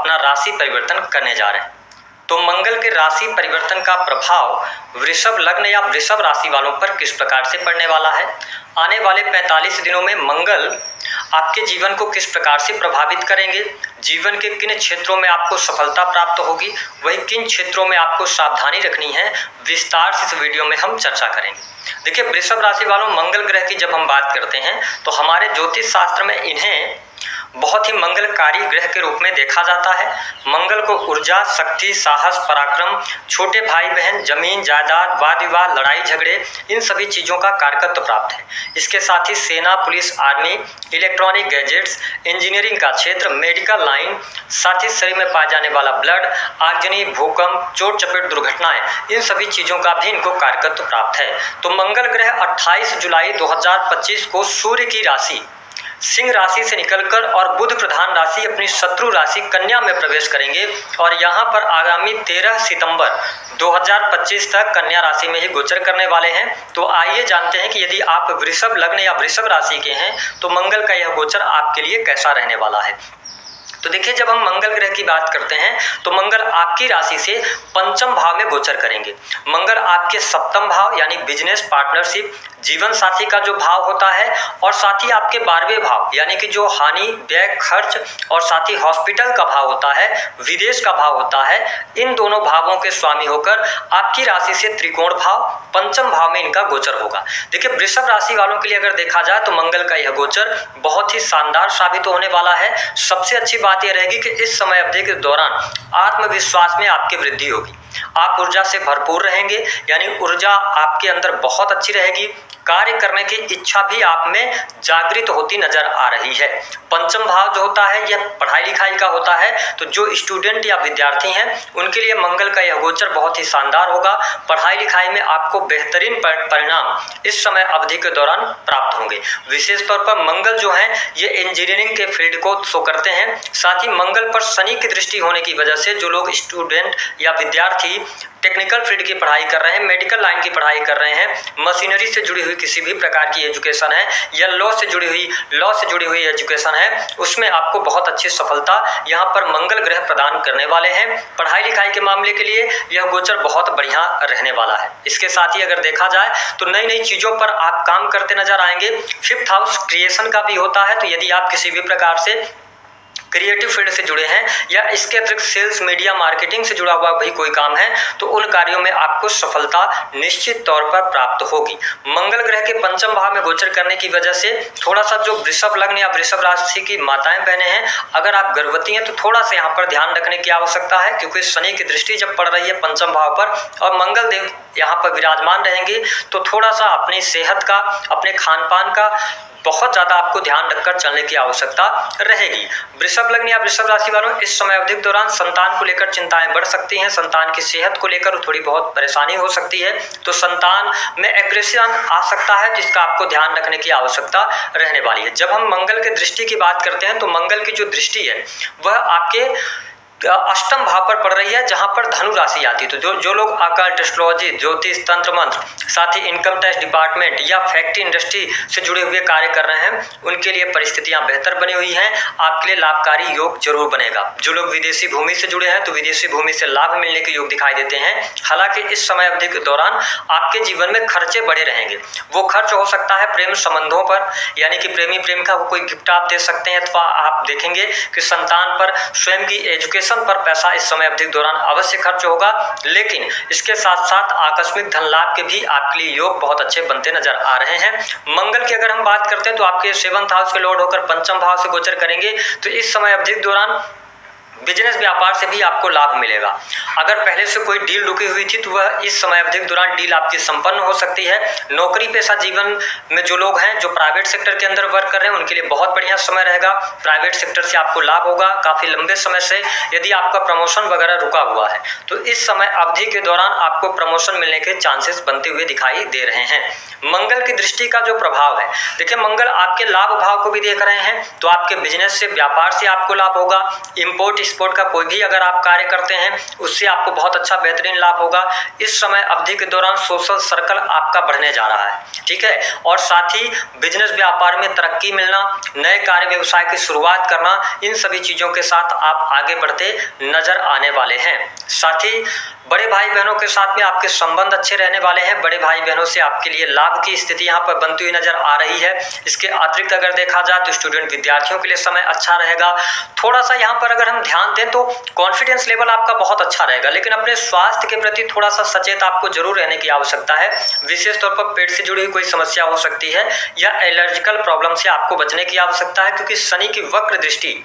अपना राशि परिवर्तन करने जा रहे हैं। तो मंगल के राशि परिवर्तन का प्रभाव वृषभ लग्न या वृषभ राशि वालों पर किस प्रकार से पड़ने वाला है, आने वाले 45 दिनों में मंगल आपके जीवन को किस प्रकार से प्रभावित करेंगे, जीवन के किन क्षेत्रों में आपको सफलता प्राप्त होगी, वही किन क्षेत्रों में आपको सावधानी रखनी है, विस्तार से इस वीडियो में हम चर्चा करेंगे। देखिए, वृषभ राशि वालों, मंगल ग्रह की जब हम बात करते हैं तो हमारे ज्योतिष शास्त्र में इन्हें बहुत ही मंगलकारी ग्रह के रूप में देखा जाता है। मंगल को ऊर्जा, शक्ति, साहस, पराक्रम, छोटे भाई बहन, जमीन जायदाद, वाद विवाद, लड़ाई झगड़े, इन सभी चीज़ों का कारकत्व प्राप्त है। इसके साथ ही सेना, police, army, electronic gadgets, engineering का क्षेत्र, मेडिकल लाइन, साथ ही शरीर में पाए जाने वाला ब्लड, आगजनी, भूकंप, चोट चपेट दुर्घटनाएं, इन सभी चीज़ों का भी इनको कारकत्व प्राप्त है। तो मंगल ग्रह 28 जुलाई 2025 को सूर्य की राशि सिंह राशि से निकलकर और बुध प्रधान राशि अपनी शत्रु राशि कन्या में प्रवेश करेंगे और यहाँ पर आगामी 13 सितंबर 2025 तक कन्या राशि में ही गोचर करने वाले हैं। तो आइए जानते हैं कि यदि आप वृषभ लग्न या वृषभ राशि के हैं तो मंगल का यह गोचर आपके लिए कैसा रहने वाला है। तो देखिए, जब हम मंगल ग्रह की बात करते हैं तो मंगल आपकी राशि से पंचम भाव में गोचर करेंगे। मंगल आपके सप्तम भाव यानी बिजनेस, पार्टनरशिप, जीवन साथी का जो भाव होता है और साथ ही आपके 12वें भाव यानी कि जो हानि, व्यय, खर्च और साथ ही हॉस्पिटल का भाव होता है, विदेश का भाव होता है, इन दोनों भावों के स्वामी होकर आपकी राशि से त्रिकोण भाव पंचम भाव में इनका गोचर होगा। देखिए, वृषभ राशि वालों के लिए अगर देखा जाए तो मंगल का यह गोचर बहुत ही शानदार साबित होने वाला है। सबसे अच्छी बात यह रहेगी कि इस समय अवधि के दौरान आत्मविश्वास में आपकी वृद्धि होगी, आप ऊर्जा से भरपूर रहेंगे, यानी ऊर्जा आपके अंदर बहुत अच्छी रहेगी, कार्य करने की इच्छा भी आप में जागृत होती नजर आ रही है। पंचम भाव जो होता है यह पढ़ाई लिखाई का होता है, तो जो स्टूडेंट या विद्यार्थी हैं उनके लिए मंगल का यह गोचर बहुत ही शानदार होगा। पढ़ाई लिखाई में आपको बेहतरीन परिणाम इस समय अवधि के दौरान प्राप्त होंगे। विशेष तौर पर मंगल जो है ये इंजीनियरिंग के फील्ड को शो करते हैं। साथ ही मंगल पर शनि की दृष्टि होने की वजह से जो लोग स्टूडेंट या विद्यार्थी टेक्निकल फील्ड की पढ़ाई कर रहे हैं, मेडिकल लाइन की पढ़ाई कर रहे हैं, मशीनरी से जुड़ी हुई किसी भी प्रकार की एजुकेशन है या लॉ से जुड़ी हुई एजुकेशन है, उसमें आपको बहुत अच्छी सफलता यहाँ पर मंगल ग्रह प्रदान करने वाले हैं। पढ़ाई लिखाई के मामले के लिए यह गोचर बहुत बढ़िया रहने वाला है। इसके साथ ही अगर देखा जाए तो नई नई चीज़ों पर आप काम करते नजर आएंगे। 5th हाउस क्रिएशन का भी होता है, तो यदि आप किसी भी प्रकार से क्रिएटिव फील्ड से जुड़े हैं या इसके अतिरिक्त सेल्स, मीडिया, मार्केटिंग से जुड़ा हुआ भी कोई काम है तो उन कार्यों में आपको सफलता निश्चित तौर पर प्राप्त होगी। मंगल ग्रह के पंचम भाव में गोचर करने की वजह से थोड़ा सा जो वृषभ लग्न या वृषभ राशि की माताएं बहनें हैं, अगर आप गर्भवती हैं तो थोड़ा सा यहाँ पर ध्यान रखने की आवश्यकता है, क्योंकि शनि की दृष्टि जब पड़ रही है पंचम भाव पर और मंगल देव यहाँ पर विराजमान रहेंगे तो थोड़ा सा अपनी सेहत का, अपने खान पान का बहुत ज़्यादा आपको ध्यान रखकर चलने की आवश्यकता रहेगी। वृषभ लग्न या वृषभ राशि वालों, इस समय अवधि के दौरान संतान को लेकर चिंताएं बढ़ सकती हैं, संतान की सेहत को लेकर थोड़ी बहुत परेशानी हो सकती है, तो संतान में एग्रेशन आ सकता है जिसका आपको ध्यान रखने की आवश्यकता रहने वाली है। जब हम मंगल की दृष्टि की बात करते हैं तो मंगल की जो दृष्टि है वह आपके अष्टम भाव पर पड़ रही है, जहां पर धनु राशि आती है। तो जो लोग अकल्ट, एस्ट्रोलॉजी, ज्योतिष, तंत्र मंत्र, साथ ही इनकम टैक्स डिपार्टमेंट या फैक्ट्री इंडस्ट्री से जुड़े हुए कार्य कर रहे हैं उनके लिए परिस्थितियां बेहतर बनी हुई हैं, आपके लिए लाभकारी योग जरूर बनेगा। जो लोग विदेशी भूमि से जुड़े हैं तो विदेशी भूमि से लाभ मिलने के योग दिखाई देते हैं। हालांकि इस समय अवधि के दौरान आपके जीवन में खर्चे बढ़े रहेंगे। वो खर्च हो सकता है प्रेम संबंधों पर, यानी कि प्रेमी प्रेम का कोई गिफ्ट आप दे सकते हैं, अथवा आप देखेंगे कि संतान पर, स्वयं की एजुकेशन पर पैसा इस समय अवधि के दौरान अवश्य खर्च होगा। लेकिन इसके साथ साथ आकस्मिक धन लाभ के भी आपके लिए योग बहुत अच्छे बनते नजर आ रहे हैं। मंगल की अगर हम बात करते हैं तो आपके 7th हाउस के लॉर्ड होकर पंचम भाव से गोचर करेंगे, तो इस समय अवधि के दौरान बिजनेस व्यापार से भी आपको लाभ मिलेगा। अगर पहले से कोई डील रुकी हुई थी तो वह इस समय अवधि के दौरान डील आपकी संपन्न हो सकती है। नौकरी पेशा जीवन में जो लोग हैं, जो प्राइवेट सेक्टर के अंदर वर्क कर रहे हैं, उनके लिए बहुत बढ़िया समय रहेगा। प्राइवेट सेक्टर से आपको लाभ होगा। काफी लंबे समय से यदि आपका प्रमोशन वगैरह रुका हुआ है तो इस समय अवधि के दौरान आपको प्रमोशन मिलने के चांसेस बनते हुए दिखाई दे रहे हैं। मंगल की दृष्टि का जो प्रभाव है, देखिए मंगल आपके लाभ भाव को भी देख रहे हैं, तो आपके बिजनेस से, व्यापार से आपको लाभ होगा। इंपोर्ट स्पोर्ट का कोई भी अगर आप कार्य करते हैं उससे आपको बहुत अच्छा बेहतरीन लाभ होगा। इस समय अवधि के दौरान सोशल सर्कल आपका बढ़ने जा रहा है, ठीक है। और साथ ही बिजनेस व्यापार में तरक्की मिलना, नए कार्य व्यवसाय की शुरुआत करना, इन सभी चीजों के साथ आप आगे बढ़ते नजर आने वाले हैं। साथ ही बड़े भाई बहनों के साथ में आपके संबंध अच्छे रहने वाले हैं। बड़े भाई बहनों से आपके लिए लाभ की स्थिति यहाँ पर बनती हुई नजर आ रही है। इसके अतिरिक्त अगर देखा जाए तो स्टूडेंट विद्यार्थियों के लिए समय अच्छा रहेगा। थोड़ा सा यहाँ पर अगर हम ध्यान दें तो कॉन्फिडेंस लेवल आपका बहुत अच्छा रहेगा, लेकिन अपने स्वास्थ्य के प्रति थोड़ा सा सचेत आपको जरूर रहने की आवश्यकता है। विशेष तौर पर पेट से जुड़ी हुई कोई समस्या हो सकती है या एलर्जिकल प्रॉब्लम से आपको बचने की आवश्यकता है, क्योंकि शनि की वक्र दृष्टि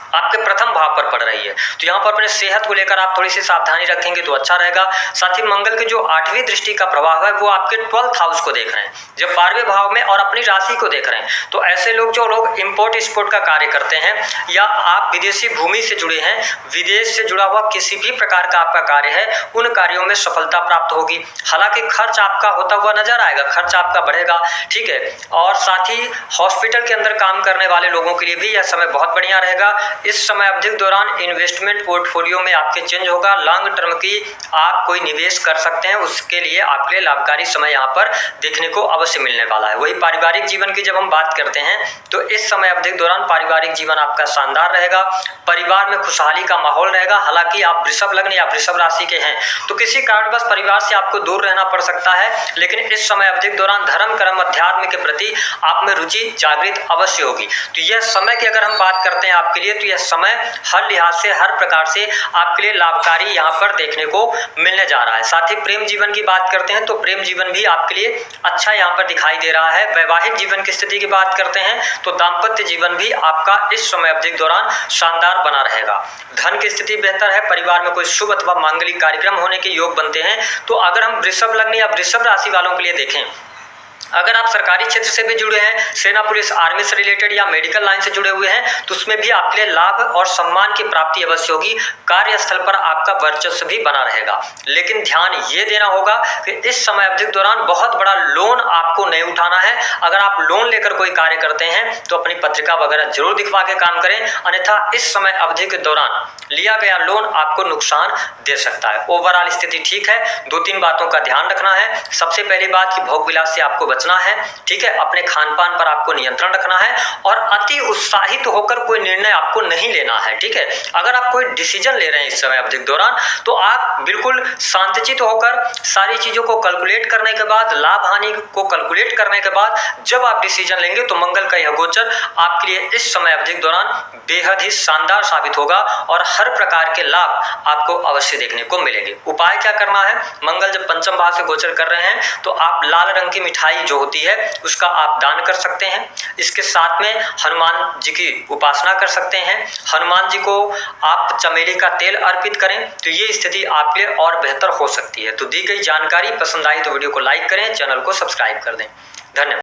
आपके प्रथम भाव पर पड़ रही है। तो यहाँ पर अपने सेहत को लेकर आप थोड़ी सी सावधानी रखेंगे तो अच्छा रहेगा। साथ ही मंगल की जो 8वीं दृष्टि का प्रभाव है वो आपके 12th हाउस को देख रहे हैं, जब 12वें भाव में और अपनी राशि को देख रहे हैं। तो ऐसे लोग जो लोग इंपोर्ट एक्सपोर्ट का कार्य करते हैं या आप विदेशी भूमि से जुड़े हैं, विदेश से जुड़ा हुआ किसी भी प्रकार का आपका कार्य है, उन कार्यों में सफलता प्राप्त होगी। हालांकि खर्च आपका होता हुआ नजर आएगा, खर्च आपका बढ़ेगा, ठीक है। और साथ ही हॉस्पिटल के अंदर काम करने वाले लोगों के लिए भी यह समय बहुत बढ़िया रहेगा। इस समय अवधि के दौरान इन्वेस्टमेंट पोर्टफोलियो में आपके चेंज होगा, लॉन्ग टर्म की आप कोई निवेश कर सकते हैं, उसके लिए आपके लिए लाभकारी समय यहाँ पर देखने को अवश्य मिलने वाला है। वही पारिवारिक जीवन की जब हम बात करते हैं तो इस समय अवधि के दौरान पारिवारिक जीवन आपका शानदार रहेगा। परिवार में खुशहाली का माहौल रहेगा। हालांकि आप वृषभ लग्न या वृषभ राशि के हैं तो किसी कारणवश परिवार से आपको दूर रहना पड़ सकता है, लेकिन इस समय अवधि के दौरान धर्म कर्म अध्यात्म के प्रति आप में रुचि जागृत अवश्य होगी। तो यह समय की अगर हम बात करते हैं आपके लिए, तो यह समय हर लिहाज से हर प्रकार से आपके लिए लाभकारी यहाँ पर देखने को मिलने जा रहा है। साथ ही प्रेम जीवन की बात करते हैं तो प्रेम जीवन भी आपके लिए अच्छा यहाँ पर दिखाई दे रहा है। वैवाहिक जीवन की स्थिति की बात करते हैं तो दाम्पत्य जीवन भी आपका इस समय अवधि के दौरान शानदार बना रहेगा। धन की स्थिति बेहतर है। परिवार में कोई शुभ अथवा मांगलिक कार्यक्रम होने के योग बनते हैं। तो अगर हम वृषभ लग्न या वृषभ राशि वालों के लिए देखें, अगर आप सरकारी क्षेत्र से भी जुड़े हैं, सेना पुलिस आर्मी से रिलेटेड या मेडिकल लाइन से जुड़े हुए हैं, तो उसमें भी आपके लिए लाभ और सम्मान की प्राप्ति अवश्य होगी। कार्यस्थल पर आपका वर्चस्व भी बना रहेगा। लेकिन ध्यान ये देना होगा कि इस समय अवधि के दौरान बहुत बड़ा लोन आपको नहीं उठाना है। अगर आप लोन लेकर कोई कार्य करते हैं तो अपनी पत्रिका वगैरह जरूर दिखवा के काम करें, अन्यथा इस समय अवधि के दौरान लिया गया लोन आपको नुकसान दे सकता है। ओवरऑल स्थिति ठीक है। 2-3 बातों का ध्यान रखना है। सबसे पहली बात कि भोग विलास से आपको बचना है, ठीक है। अपने खान पान पर आपको नियंत्रण रखना है और अति उत्साहित होकर कोई निर्णय आपको नहीं लेना है, ठीक है। अगर आप कोई डिसीजन ले रहे हैं इस समय अवधि के दौरान तो आप बिल्कुल शांतचित्त होकर सारी चीजों को कैलकुलेट करने के बाद, लाभ हानि को कैलकुलेट करने के बाद जब आप डिसीजन लेंगे तो मंगल का यह गोचर आपके लिए इस समय अवधि के दौरान बेहद ही शानदार साबित होगा और हर प्रकार के लाभ आपको अवश्य देखने को मिलेंगे। उपाय क्या करना है? मंगल जब पंचम भाव से गोचर कर रहे हैं तो आप लाल रंग की मिठाई जो होती है उसका आप दान कर सकते हैं। इसके साथ में हनुमान जी की उपासना कर सकते हैं। हनुमान जी को आप चमेली का तेल अर्पित करें तो ये स्थिति आपके लिए और बेहतर हो सकती है। तो दी गई जानकारी पसंद आई तो वीडियो को लाइक करें, चैनल को सब्सक्राइब कर दें। धन्यवाद।